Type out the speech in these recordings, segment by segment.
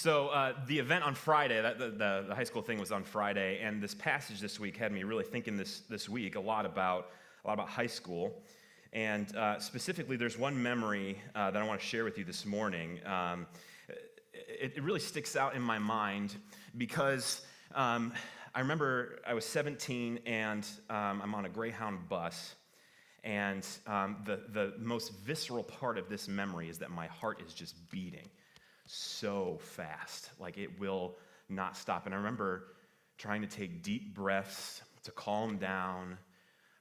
The event on Friday, the high school thing was on Friday, and this passage this week had me really thinking this week a lot about high school. And specifically, there's one memory that I want to share with you this morning. It really sticks out in my mind because I remember I was 17 and I'm on a Greyhound bus. And the most visceral part of this memory is that my heart is just beating so fast, like it will not stop. And I remember trying to take deep breaths to calm down.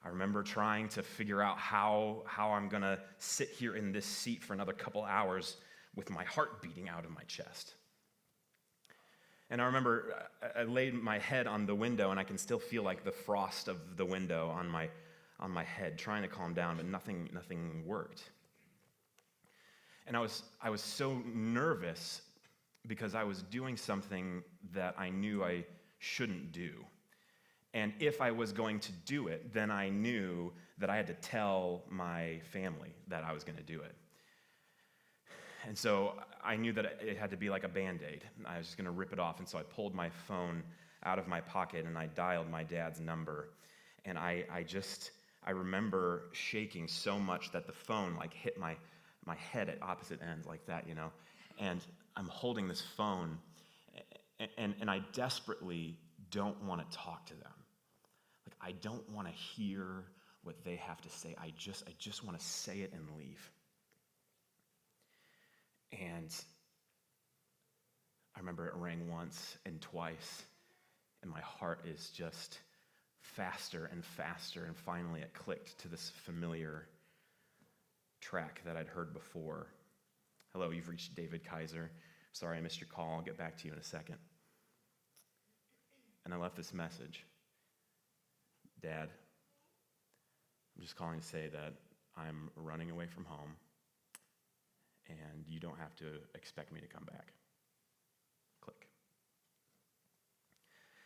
I remember trying to figure out how I'm going to sit here in this seat for another couple hours with my heart beating out of my chest. And I remember I laid my head on the window, and I can still feel like the frost of the window on my head, trying to calm down, but nothing worked. And I was so nervous because I was doing something that I knew I shouldn't do. And if I was going to do it, then I knew that I had to tell my family that I was going to do it. And so I knew that it had to be like a Band-Aid. I was just going to rip it off. And so I pulled my phone out of my pocket and I dialed my dad's number. And I remember shaking so much that the phone like hit my head at opposite ends like that, you know. And I'm holding this phone and I desperately don't want to talk to them. Like, I don't want to hear what they have to say. I just want to say it and leave. And I remember it rang once and twice, and my heart is just faster and faster, and finally it clicked to this familiar track that I'd heard before. Hello, you've reached David Kaiser. Sorry I missed your call. I'll get back to you in a second. And I left this message. Dad, I'm just calling to say that I'm running away from home, and you don't have to expect me to come back. Click.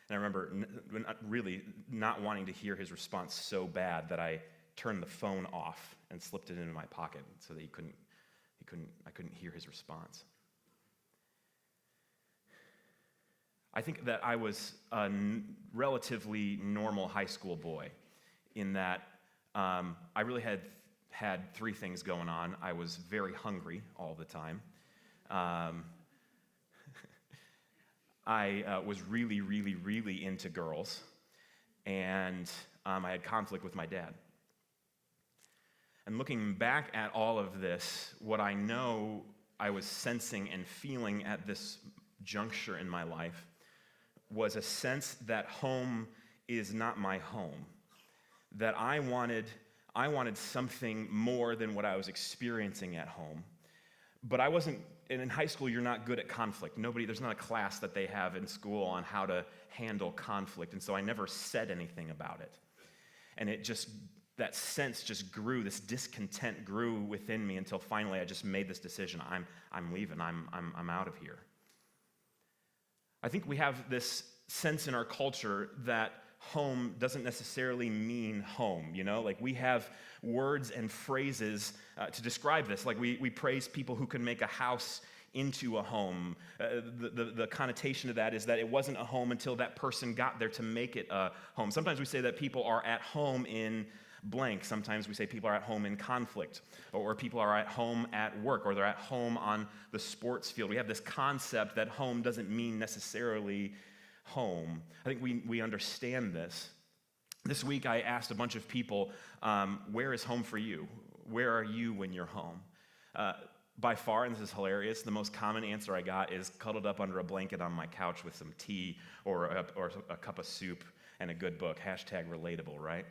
And I remember really not wanting to hear his response so bad that I turned the phone off and slipped it into my pocket so that I couldn't hear his response. I think that I was a relatively normal high school boy in that I really had three things going on. I was very hungry all the time. I was really, really, really into girls, and I had conflict with my dad. And looking back at all of this, what I know I was sensing and feeling at this juncture in my life was a sense that home is not my home, that I wanted something more than what I was experiencing at home. But I wasn't, and in high school, you're not good at conflict. There's not a class that they have in school on how to handle conflict, and so I never said anything about it. And that sense just grew, this discontent grew within me until finally I just made this decision. I'm leaving, I'm out of here. I think we have this sense in our culture that home doesn't necessarily mean home, you know? Like we have words and phrases to describe this. Like we praise people who can make a house into a home. The connotation of that is that it wasn't a home until that person got there to make it a home. Sometimes we say that people are at home in blank. Sometimes we say people are at home in conflict, or people are at home at work, or they're at home on the sports field. We have this concept that home doesn't mean necessarily home. I think we understand this. This week I asked a bunch of people, where is home for you? Where are you when you're home? By far, and this is hilarious, the most common answer I got is cuddled up under a blanket on my couch with some tea or a cup of soup and a good book. #relatable, right?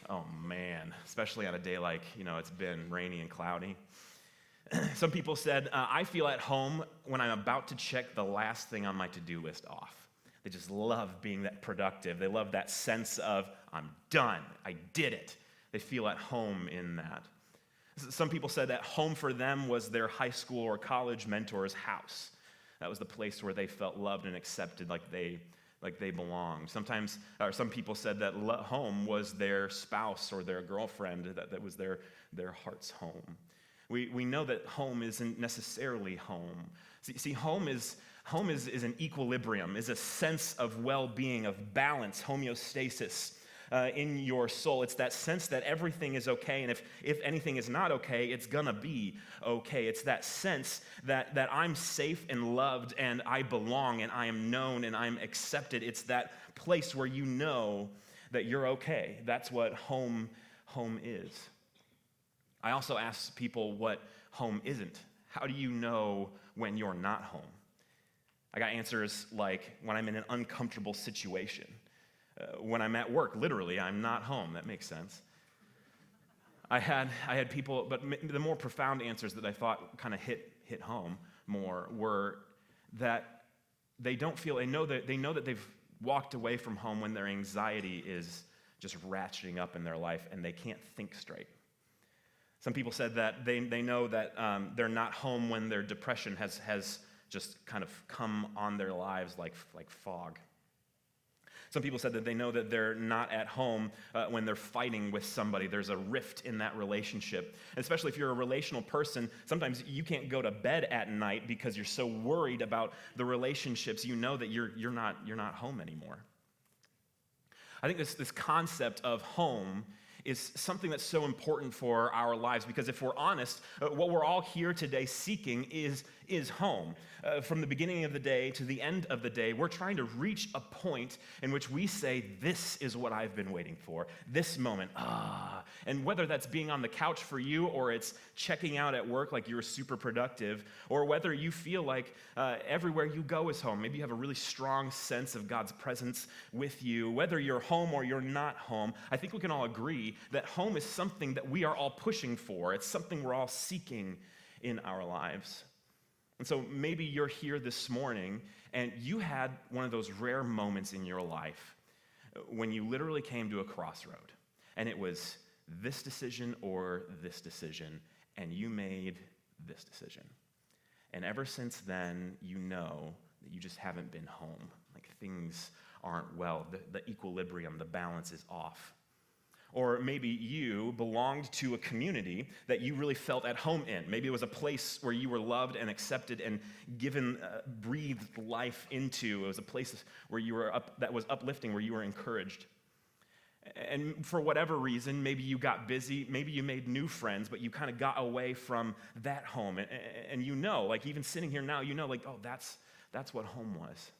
Oh man, especially on a day like, it's been rainy and cloudy. Some people said, I feel at home when I'm about to check the last thing on my to-do list off. They just love being that productive. They love that sense of, I'm done, I did it. They feel at home in that. Some people said that home for them was their high school or college mentor's house. That was the place where they felt loved and accepted like they belonged. Some people said that home was their spouse or their girlfriend, that was their heart's home. We know that home isn't necessarily home. See, home is an equilibrium, is a sense of well-being, of balance, homeostasis in your soul. It's that sense that everything is okay, and if anything is not okay, it's gonna be okay. It's that sense that I'm safe and loved, and I belong, and I am known, and I'm accepted. It's that place where you know that you're okay. That's what home is. I also ask people what home isn't. How do you know when you're not home? I got answers like when I'm in an uncomfortable situation. When I'm at work, literally, I'm not home. That makes sense. I had people, but the more profound answers that I thought kind of hit home more were that they know that they've walked away from home when their anxiety is just ratcheting up in their life and they can't think straight. Some people said that they know that they're not home when their depression has just kind of come on their lives like fog. Some people said that they know that they're not at home when they're fighting with somebody. There's a rift in that relationship. And especially if you're a relational person, sometimes you can't go to bed at night because you're so worried about the relationships. You know that you're not home anymore. I think this concept of home is something that's so important for our lives because if we're honest, what we're all here today seeking is home. From the beginning of the day to the end of the day, we're trying to reach a point in which we say, this is what I've been waiting for, this moment, And whether that's being on the couch for you or it's checking out at work like you're super productive, or whether you feel like everywhere you go is home. Maybe you have a really strong sense of God's presence with you. Whether you're home or you're not home, I think we can all agree that home is something that we are all pushing for. It's something we're all seeking in our lives. And so maybe you're here this morning and you had one of those rare moments in your life when you literally came to a crossroad and it was this decision or this decision, and you made this decision. And ever since then, you know that you just haven't been home. Like things aren't well, the equilibrium, the balance is off. Or maybe you belonged to a community that you really felt at home in. Maybe it was a place where you were loved and accepted and given, breathed life into. It was a place where you were that was uplifting, where you were encouraged. And for whatever reason, maybe you got busy, maybe you made new friends, but you kind of got away from that home. And you know, like even sitting here now, you know, like, oh, that's what home was.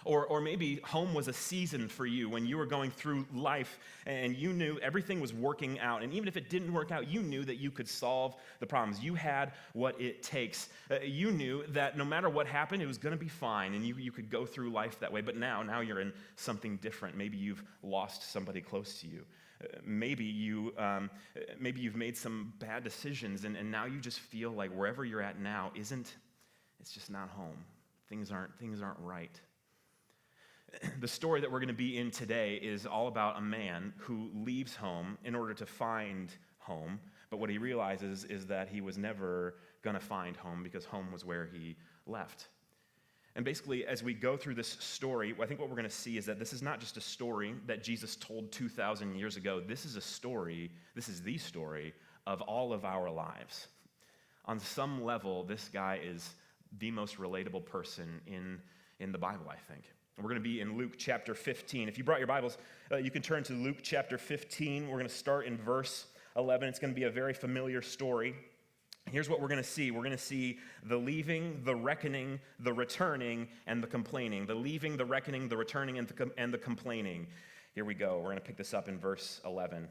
Or maybe home was a season for you when you were going through life and you knew everything was working out. And even if it didn't work out, you knew that you could solve the problems. You had what it takes. You knew that no matter what happened, it was going to be fine and you could go through life that way. But now you're in something different. Maybe you've lost somebody close to you. Maybe you've made some bad decisions and now you just feel like wherever you're at now it's just not home. Things aren't right. The story that we're going to be in today is all about a man who leaves home in order to find home, but what he realizes is that he was never going to find home because home was where he left. And basically, as we go through this story, I think what we're going to see is that this is not just a story that Jesus told 2,000 years ago. This is the story of all of our lives. On some level, this guy is the most relatable person in the Bible, I think. We're going to be in Luke chapter 15. If you brought your Bibles, you can turn to Luke chapter 15. We're going to start in verse 11. It's going to be a very familiar story. Here's what we're going to see. We're going to see the leaving, the reckoning, the returning, and the complaining. The leaving, the reckoning, the returning, and the complaining. Here we go. We're going to pick this up in verse 11.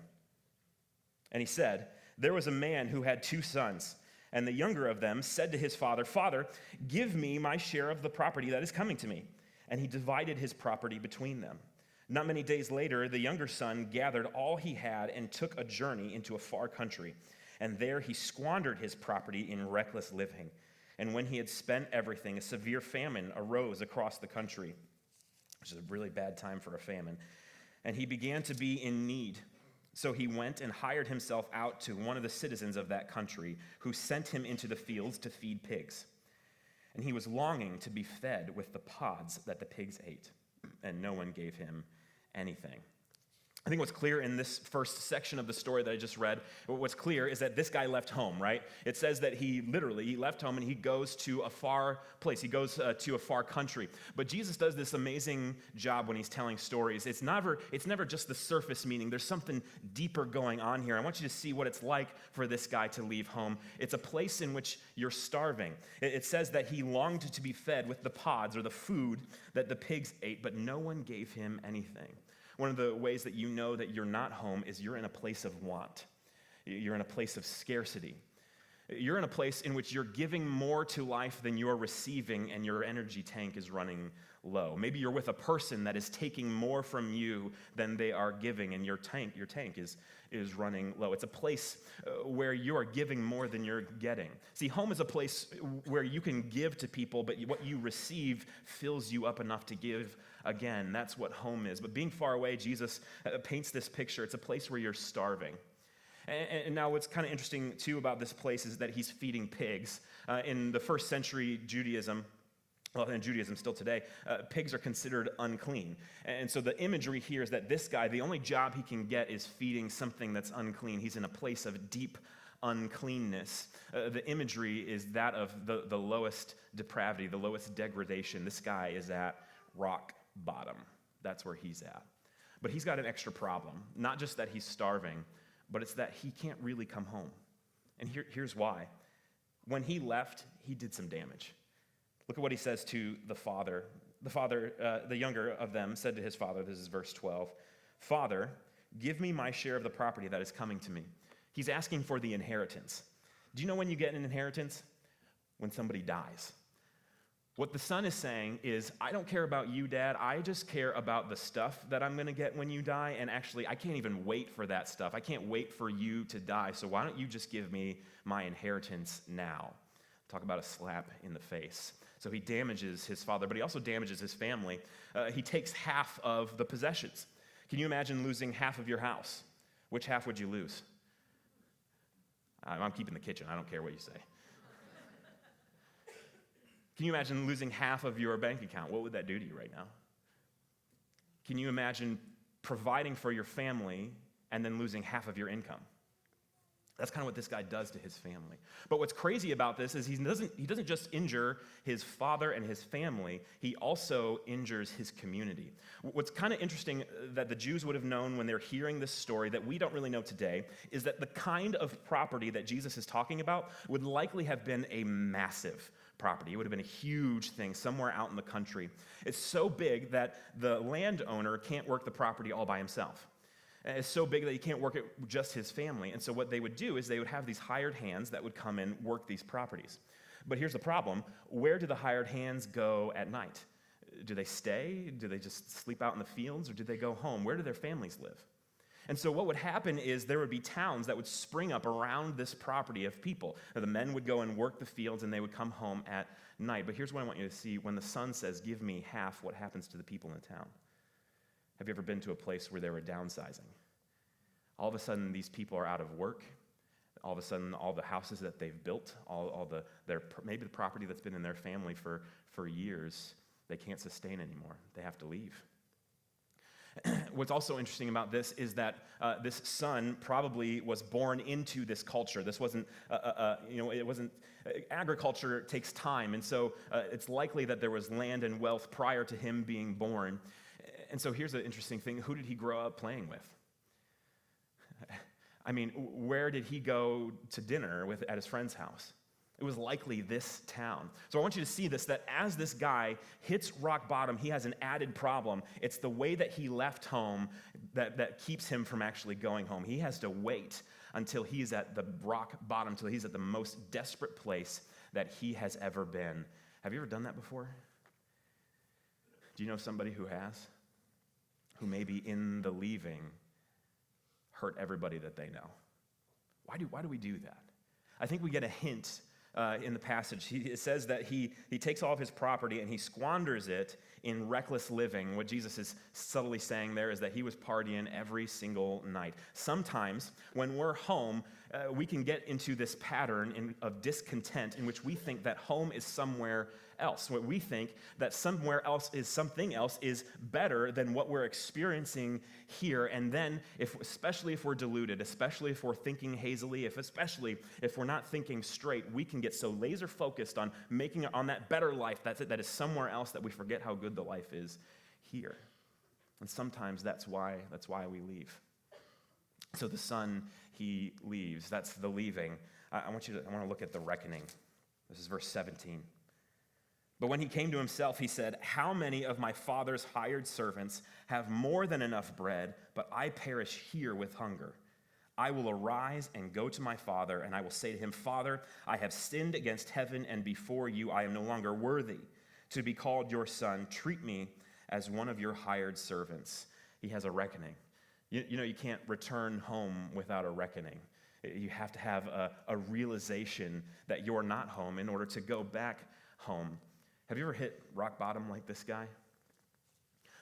And he said, "There was a man who had 2 sons, and the younger of them said to his father, 'Father, give me my share of the property that is coming to me.' And he divided his property between them. Not many days later, the younger son gathered all he had and took a journey into a far country. And there he squandered his property in reckless living. And when he had spent everything, a severe famine arose across the country," which is a really bad time for a famine. "And he began to be in need. So he went and hired himself out to one of the citizens of that country, who sent him into the fields to feed pigs. And he was longing to be fed with the pods that the pigs ate, and no one gave him anything." I think what's clear in this first section of the story that I just read, what's clear is that this guy left home, right? It says that he left home and he goes to a far place. He goes to a far country. But Jesus does this amazing job when he's telling stories. It's never just the surface meaning. There's something deeper going on here. I want you to see what it's like for this guy to leave home. It's a place in which you're starving. It says that he longed to be fed with the pods or the food that the pigs ate, but no one gave him anything. One of the ways that you know that you're not home is you're in a place of want. You're in a place of scarcity. You're in a place in which you're giving more to life than you're receiving, and your energy tank is running low. Maybe you're with a person that is taking more from you than they are giving, and your tank is running low. It's a place where you are giving more than you're getting. See, home is a place where you can give to people, but what you receive fills you up enough to give again. That's what home is. But being far away, Jesus paints this picture. It's a place where you're starving. And now what's kind of interesting, too, about this place is that he's feeding pigs. In the first century Judaism, well, in Judaism still today, pigs are considered unclean. And so the imagery here is that this guy, the only job he can get is feeding something that's unclean. He's in a place of deep uncleanness. The imagery is that of the lowest depravity, the lowest degradation. This guy is at rock bottom. That's where he's at. But he's got an extra problem. Not just that he's starving, but it's that he can't really come home. And here's why. When he left, he did some damage. Look at what he says to the father. The father, the younger of them, said to his father, this is verse 12, "Father, give me my share of the property that is coming to me." He's asking for the inheritance. Do you know when you get an inheritance? When somebody dies. What the son is saying is, I don't care about you, Dad. I just care about the stuff that I'm going to get when you die. And actually, I can't even wait for that stuff. I can't wait for you to die. So why don't you just give me my inheritance now? Talk about a slap in the face. So he damages his father, but he also damages his family. He takes half of the possessions. Can you imagine losing half of your house? Which half would you lose? I'm keeping the kitchen. I don't care what you say. Can you imagine losing half of your bank account? What would that do to you right now? Can you imagine providing for your family and then losing half of your income? That's kind of what this guy does to his family. But what's crazy about this is he doesn't just injure his father and his family, he also injures his community. What's kind of interesting that the Jews would have known when they're hearing this story that we don't really know today is that the kind of property that Jesus is talking about would likely have been a massive property. It would have been a huge thing somewhere out in the country. It's so big that the landowner can't work the property all by himself. It's so big that he can't work it just his family. And so what they would do is they would have these hired hands that would come and work these properties. But here's the problem. Where do the hired hands go at night? Do they stay? Do they just sleep out in the fields? Or do they go home? Where do their families live? And so what would happen is there would be towns that would spring up around this property of people. Now, the men would go and work the fields and they would come home at night. But here's what I want you to see. When the son says, "Give me half," what happens to the people in the town? Have you ever been to a place where they were downsizing? All of a sudden, these people are out of work. All of a sudden, all the houses that they've built, maybe the property that's been in their family for years, they can't sustain anymore. They have to leave. What's also interesting about this is that this son probably was born into this culture. This wasn't, it wasn't. Agriculture takes time, and so it's likely that there was land and wealth prior to him being born. And so here's an interesting thing. Who did he grow up playing with? I mean, where did he go to dinner at his friend's house? It was likely this town. So I want you to see this, that as this guy hits rock bottom, he has an added problem. It's the way that he left home that keeps him from actually going home. He has to wait until he's at the rock bottom, until he's at the most desperate place that he has ever been. Have you ever done that before? Do you know somebody who has? Who maybe in the leaving hurt everybody that they know? Why do we do that? I think we get a hint in the passage. It says that he takes all of his property and he squanders it in reckless living. What Jesus is subtly saying there is that he was partying every single night. Sometimes when we're home, we can get into this pattern of discontent in which we think that home is somewhere else. What we think that somewhere else is something else is better than what we're experiencing here. And then, especially if we're deluded, especially if we're thinking hazily, especially if we're not thinking straight, we can get so laser focused on making it on that better life that is somewhere else that we forget how good the life is here. And sometimes that's why we leave. So the son, he leaves. That's the leaving. I want to look at the reckoning. This is verse 17. But when he came to himself, he said, "How many of my father's hired servants have more than enough bread, but I perish here with hunger? I will arise and go to my father, and I will say to him, 'Father, I have sinned against heaven and before you. I am no longer worthy to be called your son. Treat me as one of your hired servants.'" He has a reckoning. You know, you can't return home without a reckoning. You have to have a realization that you're not home in order to go back home. Have you ever hit rock bottom like this guy?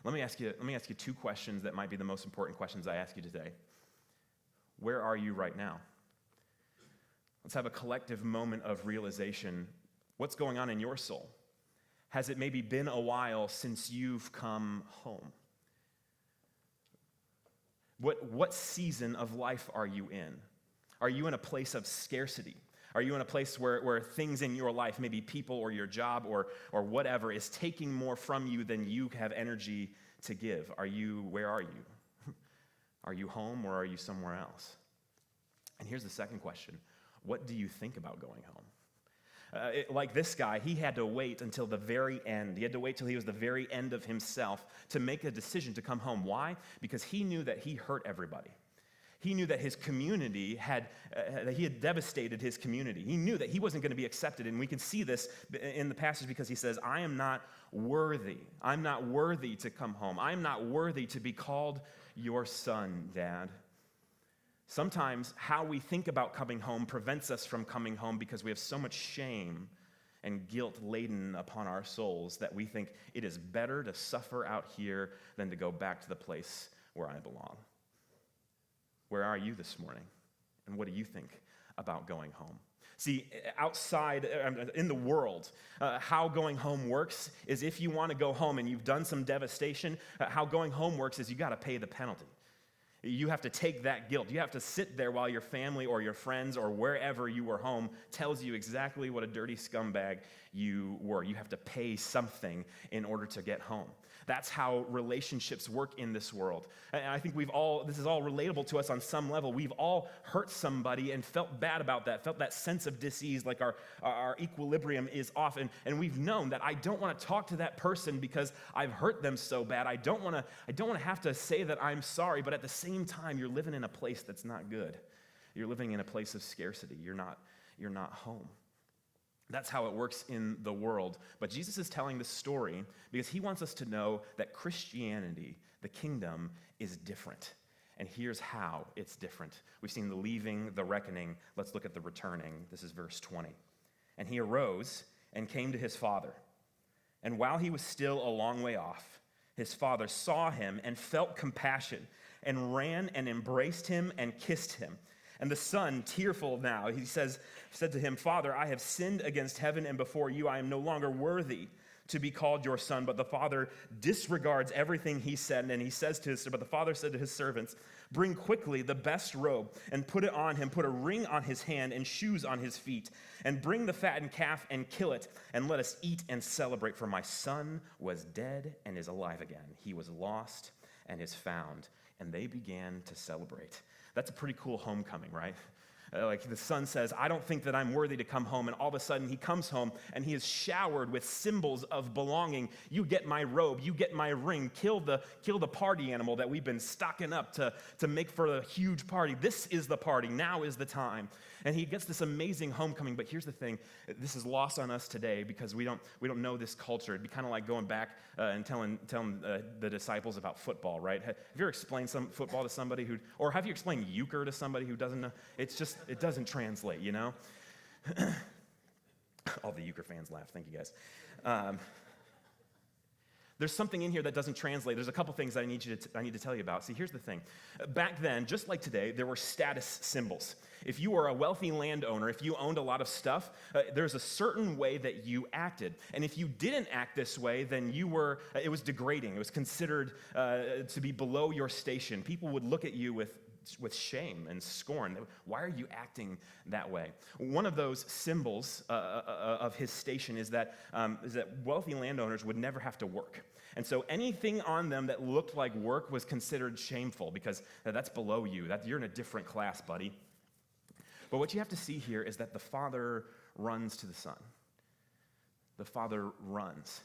Let me ask you two questions that might be the most important questions I ask you today. Where are you right now? Let's have a collective moment of realization. What's going on in your soul? Has it maybe been a while since you've come home? What season of life are you in? Are you in a place of scarcity? Are you in a place where things in your life, maybe people or your job or whatever, is taking more from you than you have energy to give? Where are you? Are you home or are you somewhere else? And here's the second question. What do you think about going home? Like this guy, he had to wait until the very end. He had to wait till he was the very end of himself to make a decision to come home. Why? Because he knew that he hurt everybody. He knew that his community that he had devastated his community. He knew that he wasn't going to be accepted. And we can see this in the passage because he says, "I am not worthy. I'm not worthy to come home. I'm not worthy to be called your son, Dad." Sometimes how we think about coming home prevents us from coming home because we have so much shame and guilt laden upon our souls that we think it is better to suffer out here than to go back to the place where I belong. Where are you this morning? And what do you think about going home? See, outside, in the world, how going home works is if you want to go home and you've done some devastation, how going home works is you got to pay the penalty. You have to take that guilt. You have to sit there while your family or your friends or wherever you were home tells you exactly what a dirty scumbag you were. You have to pay something in order to get home. That's how relationships work in this world. And I think this is all relatable to us on some level. We've all hurt somebody and felt bad about that, felt that sense of dis-ease, like our equilibrium is off. And we've known that I don't want to talk to that person because I've hurt them so bad. I don't want to have to say that I'm sorry, but at the same time, you're living in a place that's not good. You're living in a place of scarcity. You're not home. That's how it works in the world. But Jesus is telling this story because he wants us to know that Christianity, the kingdom, is different. And here's how it's different. We've seen the leaving, the reckoning. Let's look at the returning. This is verse 20. "And he arose and came to his father. And while he was still a long way off, his father saw him and felt compassion and ran and embraced him and kissed him. And the son, tearful now, said to him, 'Father, I have sinned against heaven and before you. I am no longer worthy to be called your son.' But the father disregards everything he said, and but the father said to his servants, 'Bring quickly the best robe and put it on him. Put a ring on his hand and shoes on his feet. And bring the fattened calf and kill it, and let us eat and celebrate. For my son was dead and is alive again. He was lost and is found.' And they began to celebrate." That's a pretty cool homecoming, right? Like the son says, "I don't think that I'm worthy to come home." And all of a sudden he comes home and he is showered with symbols of belonging. You get my robe, you get my ring, kill the party animal that we've been stocking up to make for a huge party. This is the party, now is the time. And he gets this amazing homecoming, but here's the thing, this is lost on us today because we don't know this culture. It'd be kind of like going back and telling the disciples about football, right? Have you ever explained some football to somebody or have you explained euchre to somebody who doesn't know? It doesn't translate, you know? All the euchre fans laugh. Thank you, guys. There's something in here that doesn't translate. There's a couple things I need to tell you about. See, here's the thing. Back then, just like today, there were status symbols. If you were a wealthy landowner, if you owned a lot of stuff, there's a certain way that you acted. And if you didn't act this way, then it was degrading. It was considered to be below your station. People would look at you with shame and scorn. Why are you acting that way? One of those symbols of his station is that wealthy landowners would never have to work. And so anything on them that looked like work was considered shameful because that's below you. You're in a different class, buddy. But what you have to see here is that the Father runs to the Son. The Father runs.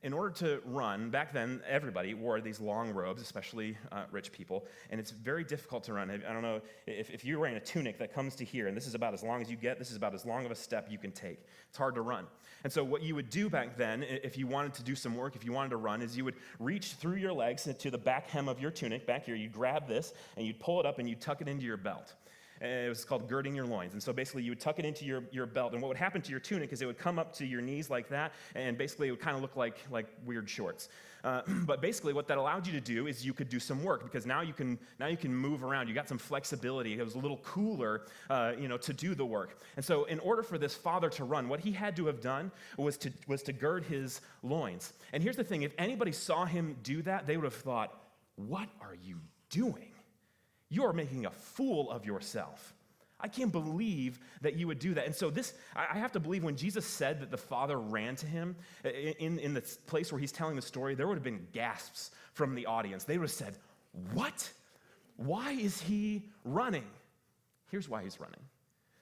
In order to run, back then, everybody wore these long robes, especially rich people, and it's very difficult to run. I don't know, if you're wearing a tunic that comes to here, and this is about as long as you get, this is about as long of a step you can take. It's hard to run. And so what you would do back then, if you wanted to do some work, if you wanted to run, is you would reach through your legs to the back hem of your tunic, back here, you'd grab this, and you'd pull it up, and you'd tuck it into your belt. And it was called girding your loins. And so basically you would tuck it into your belt. And what would happen to your tunic is it would come up to your knees like that, and basically it would kind of look like weird shorts. But basically what that allowed you to do is you could do some work, because now you can move around. You got some flexibility. It was a little cooler to do the work. And so in order for this father to run, what he had to have done was to gird his loins. And here's the thing, if anybody saw him do that, they would have thought, what are you doing? You're making a fool of yourself. I can't believe that you would do that. And so I have to believe when Jesus said that the Father ran to him, in the place where he's telling the story, there would have been gasps from the audience. They would have said, what? Why is he running? Here's why he's running.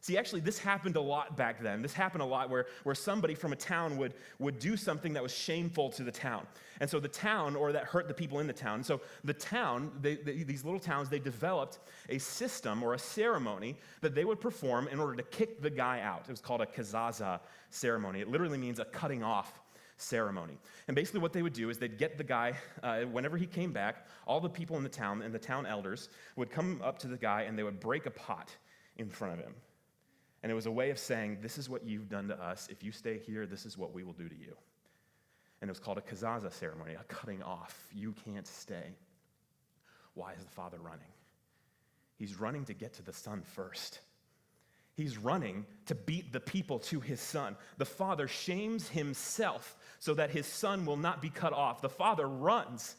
See, actually, this happened a lot back then. This happened a lot where somebody from a town would do something that was shameful to the town. And so the town, or that hurt the people in the town. And so the town, these little towns, they developed a system or a ceremony that they would perform in order to kick the guy out. It was called a kazaza ceremony. It literally means a cutting off ceremony. And basically what they would do is they'd get the guy, whenever he came back, all the people in the town and the town elders would come up to the guy and they would break a pot in front of him. And it was a way of saying, this is what you've done to us. If you stay here, this is what we will do to you. And it was called a kazaza ceremony, a cutting off. You can't stay. Why is the Father running? He's running to get to the Son first. He's running to beat the people to his Son. The Father shames himself so that his Son will not be cut off. The Father runs,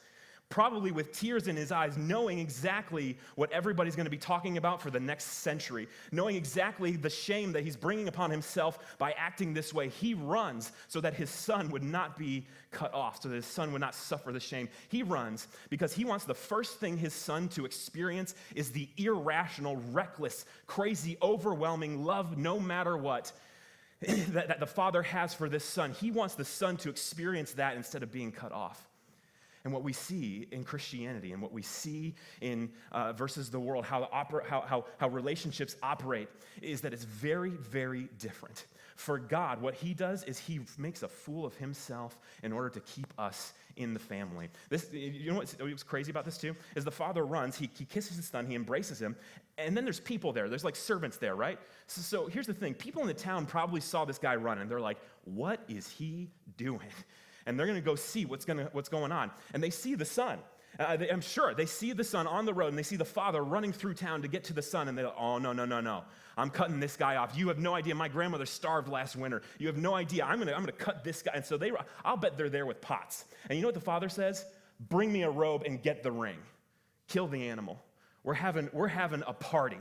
probably with tears in his eyes, knowing exactly what everybody's going to be talking about for the next century, knowing exactly the shame that he's bringing upon himself by acting this way. He runs so that his Son would not be cut off, so that his Son would not suffer the shame. He runs because he wants the first thing his Son to experience is the irrational, reckless, crazy, overwhelming love, no matter what, that the Father has for this Son. He wants the Son to experience that instead of being cut off. And what we see in Christianity and what we see in versus the world, how relationships operate, is that it's very, very different. For God, what he does is he makes a fool of himself in order to keep us in the family. You know what's crazy about this too? Is the Father runs, he kisses his Son, he embraces him, and then there's people there. There's like servants there, right? So here's the thing. People in the town probably saw this guy run, and they're like, what is he doing? And they're going to go see what's going on. And they see the Son. I'm sure they see the Son on the road, and they see the Father running through town to get to the Son, and they're like, oh, no. I'm cutting this guy off. You have no idea. My grandmother starved last winter. You have no idea. I'm gonna cut this guy. And so I'll bet they're there with pots. And you know what the Father says? Bring me a robe and get the ring. Kill the animal. We're having a party.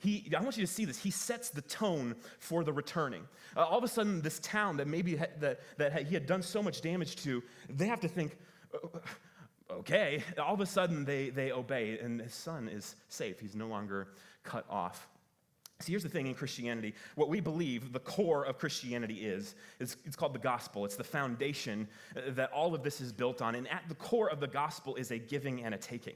I want you to see this. He sets the tone for the returning. All of a sudden, this town that maybe that he had done so much damage to, they have to think, okay. All of a sudden, they obey, and his Son is safe. He's no longer cut off. See, here's the thing in Christianity. What we believe, the core of Christianity is it's called the gospel. It's the foundation that all of this is built on. And at the core of the gospel is a giving and a taking.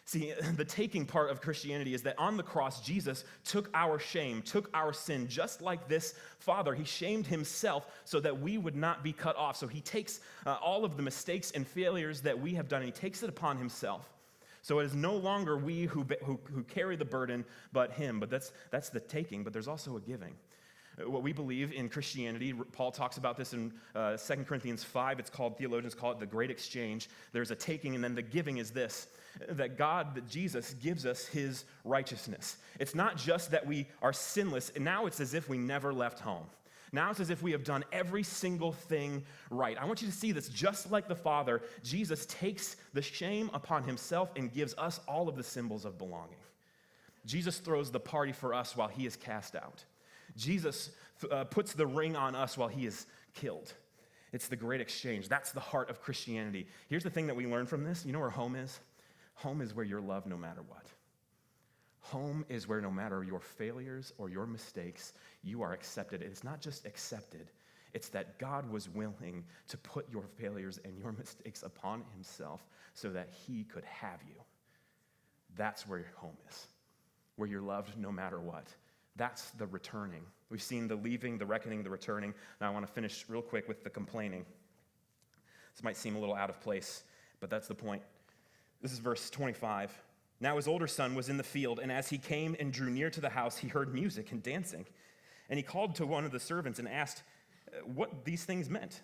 See, the taking part of Christianity is that on the cross, Jesus took our shame, took our sin, just like this Father. He shamed himself so that we would not be cut off. So he takes all of the mistakes and failures that we have done, and he takes it upon himself. So it is no longer we who carry the burden, but him. But that's the taking, but there's also a giving. What we believe in Christianity, Paul talks about this in 2 Corinthians 5. Theologians call it the great exchange. There's a taking, and then the giving is this, that Jesus gives us his righteousness. It's not just that we are sinless, and now it's as if we never left home. Now it's as if we have done every single thing right. I want you to see this. Just like the Father, Jesus takes the shame upon himself and gives us all of the symbols of belonging. Jesus throws the party for us while he is cast out. Jesus puts the ring on us while he is killed. It's the great exchange. That's the heart of Christianity. Here's the thing that we learn from this. You know where home is? Home is where you're loved no matter what. Home is where no matter your failures or your mistakes, you are accepted. It's not just accepted. It's that God was willing to put your failures and your mistakes upon himself so that he could have you. That's where your home is, where you're loved no matter what. That's the returning. We've seen the leaving, the reckoning, the returning. Now I want to finish real quick with the complaining. This might seem a little out of place, but that's the point. This is verse 25. Now his older son was in the field, and as he came and drew near to the house, he heard music and dancing. And he called to one of the servants and asked what these things meant.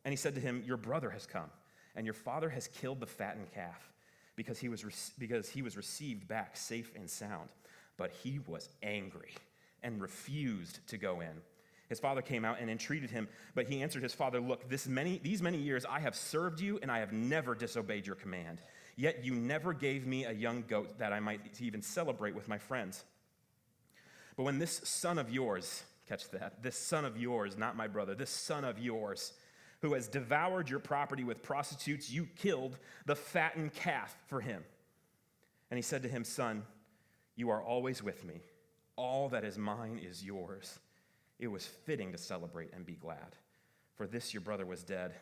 And he said to him, your brother has come, and your father has killed the fattened calf, because he was received back safe and sound. But he was angry and refused to go in. His father came out and entreated him, but he answered his father, look, these many years I have served you, and I have never disobeyed your command. Yet you never gave me a young goat that I might even celebrate with my friends. But when this son of yours, catch that, this son of yours, not my brother, this son of yours, who has devoured your property with prostitutes, you killed the fattened calf for him. And he said to him, son, you are always with me. All that is mine is yours. It was fitting to celebrate and be glad. For this your brother was dead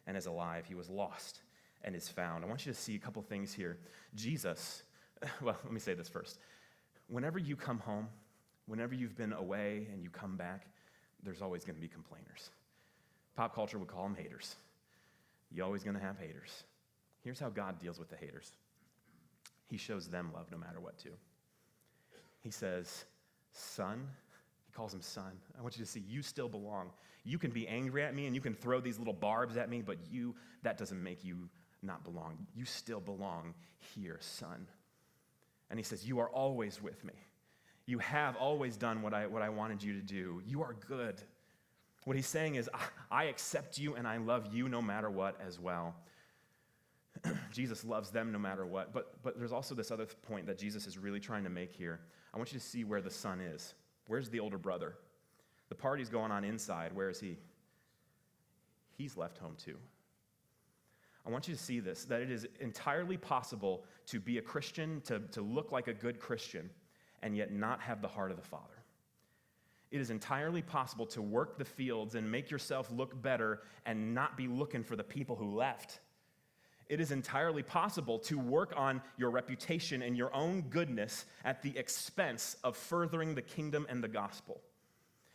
and is alive. He was lost and is found. I want you to see a couple things here. Jesus, well, let me say this first. Whenever you come home, whenever you've been away and you come back, there's always going to be complainers. Pop culture would call them haters. You're always going to have haters. Here's how God deals with the haters. He shows them love no matter what, too. He says, son, he calls him son. I want you to see you still belong. You can be angry at me and you can throw these little barbs at me, but that doesn't make you not belong. You still belong here, son. And he says, you are always with me. You have always done what I wanted you to do. You are good. What he's saying is, I accept you and I love you no matter what as well. Jesus loves them no matter what. But there's also this other point that Jesus is really trying to make here. I want you to see where the son is. Where's the older brother? The party's going on inside. Where is he? He's left home too. I want you to see this, that it is entirely possible to be a Christian, to look like a good Christian, and yet not have the heart of the Father. It is entirely possible to work the fields and make yourself look better and not be looking for the people who left. It is entirely possible to work on your reputation and your own goodness at the expense of furthering the kingdom and the gospel.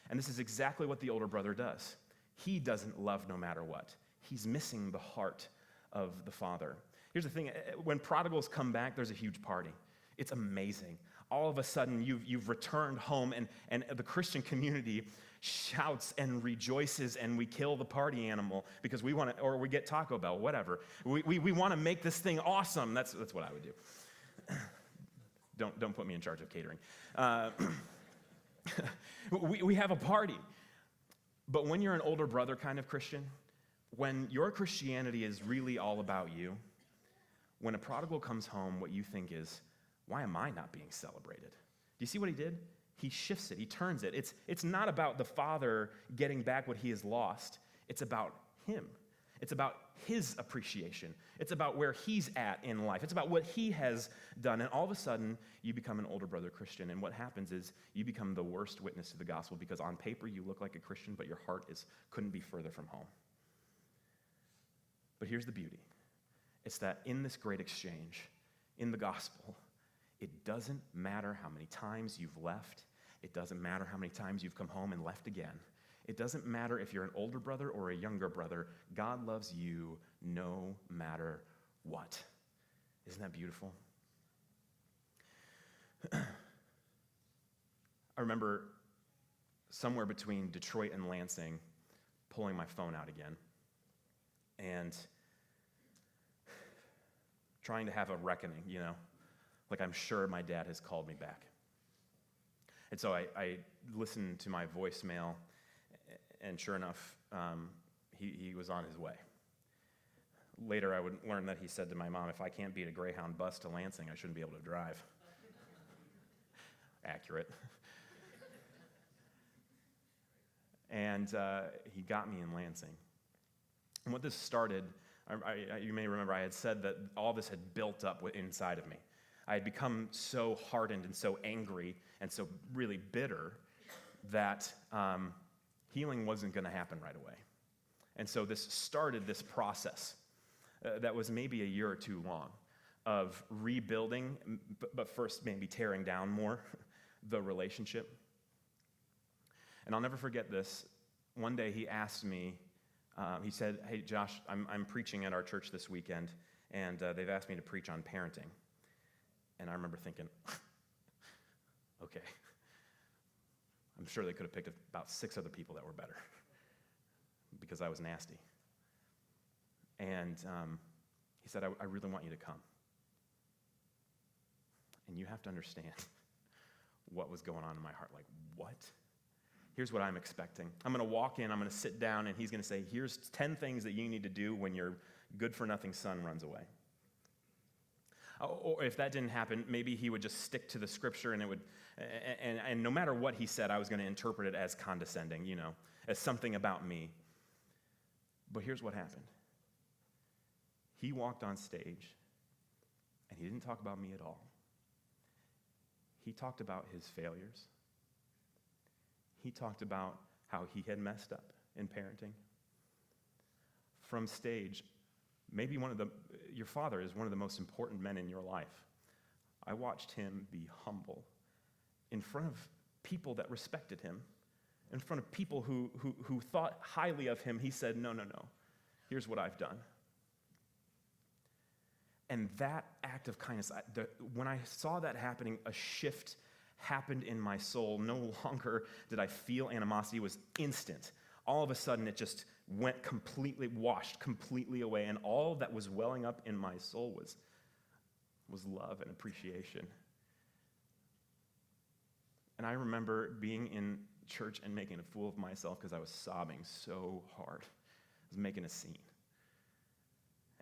And this is exactly what the older brother does. He doesn't love no matter what. He's missing the heart of the Father. Here's the thing, when prodigals come back, there's a huge party. It's amazing. All of a sudden, you've returned home, and the Christian community shouts and rejoices, and we kill the party animal because we want to, or we get Taco Bell, whatever. We want to make this thing awesome. That's what I would do. Don't put me in charge of catering. We have a party. But when you're an older brother kind of Christian, when your Christianity is really all about you, when a prodigal comes home, what you think is, why am I not being celebrated? Do you see what he did? He shifts it. He turns it. It's not about the Father getting back what he has lost. It's about him. It's about his appreciation. It's about where he's at in life. It's about what he has done. And all of a sudden, you become an older brother Christian. And what happens is you become the worst witness to the gospel because on paper you look like a Christian, but your heart couldn't be further from home. But here's the beauty. It's that in this great exchange, in the gospel, it doesn't matter how many times you've left. It doesn't matter how many times you've come home and left again. It doesn't matter if you're an older brother or a younger brother. God loves you no matter what. Isn't that beautiful? I remember somewhere between Detroit and Lansing, pulling my phone out again and trying to have a reckoning, like I'm sure my dad has called me back. And so I listened to my voicemail, and sure enough, he was on his way. Later, I would learn that he said to my mom, if I can't beat a Greyhound bus to Lansing, I shouldn't be able to drive. Accurate. And he got me in Lansing. And what this started, you may remember I had said that all this had built up inside of me. I had become so hardened and so angry and so really bitter that healing wasn't going to happen right away. And so this started this process that was maybe a year or two long of rebuilding, but first maybe tearing down more the relationship. And I'll never forget this. One day he asked me, he said, hey, Josh, I'm preaching at our church this weekend, and they've asked me to preach on parenting. And I remember thinking, okay. I'm sure they could have picked about 6 other people that were better because I was nasty. And he said, I really want you to come. And you have to understand what was going on in my heart. Like, what? Here's what I'm expecting. I'm going to walk in, I'm going to sit down, and he's going to say, here's 10 things that you need to do when your good-for-nothing son runs away. Or if that didn't happen, maybe he would just stick to the scripture, and it would, and no matter what he said, I was going to interpret it as condescending, as something about me. But here's what happened. He walked on stage, and he didn't talk about me at all. He talked about his failures. He talked about how he had messed up in parenting. From stage, maybe your father is one of the most important men in your life. I watched him be humble in front of people that respected him, in front of people who thought highly of him. He said, no, here's what I've done. And that act of kindness, when I saw that happening, a shift happened in my soul. No longer did I feel animosity. It was instant. All of a sudden, it just washed completely away, and all that was welling up in my soul was love and appreciation. And I remember being in church and making a fool of myself because I was sobbing so hard. I was making a scene.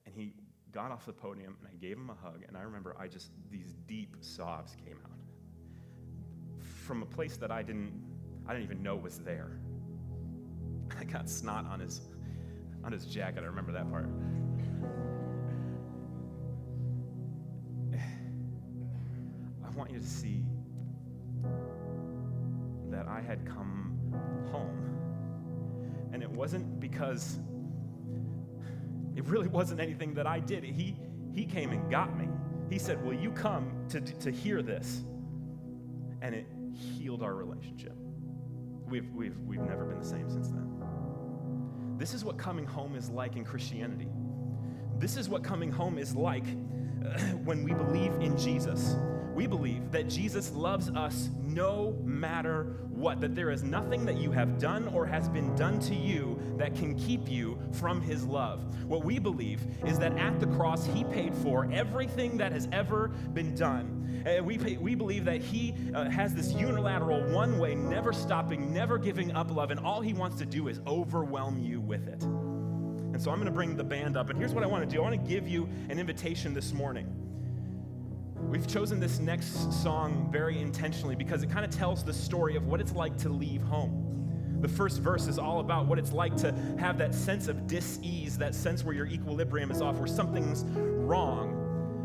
And he got off the podium, and I gave him a hug, and I remember these deep sobs came out from a place that I didn't even know was there. I got snot on his jacket. I remember that part. I want you to see that I had come home. And it wasn't because it really wasn't anything that I did. He came and got me. He said, will you come to hear this? And it healed our relationship. We've never been the same since then. This is what coming home is like in Christianity. This is what coming home is like when we believe in Jesus. We believe that Jesus loves us no matter what, that there is nothing that you have done or has been done to you that can keep you from his love. What we believe is that at the cross, he paid for everything that has ever been done. We believe that he has this unilateral, one-way, never stopping, never giving up love, and all he wants to do is overwhelm you with it. And so I'm going to bring the band up, and here's what I want to do. I want to give you an invitation this morning. We've chosen this next song very intentionally because it kind of tells the story of what it's like to leave home. The first verse is all about what it's like to have that sense of dis-ease, that sense where your equilibrium is off, where something's wrong.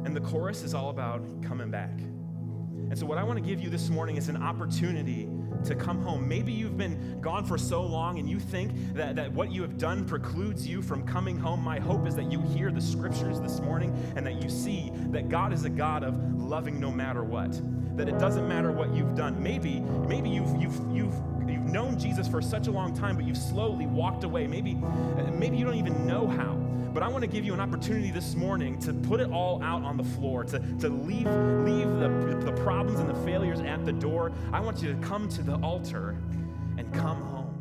And the chorus is all about coming back. And so what I want to give you this morning is an opportunity to come home. Maybe you've been gone for so long and you think that what you have done precludes you from coming home. My hope is that you hear the scriptures this morning and that you see that God is a God of loving no matter what. That it doesn't matter what you've done. Maybe you've known Jesus for such a long time, but you've slowly walked away. Maybe you don't even know how. But I want to give you an opportunity this morning to put it all out on the floor, to leave the problems and the failures at the door. I want you to come to the altar and come home.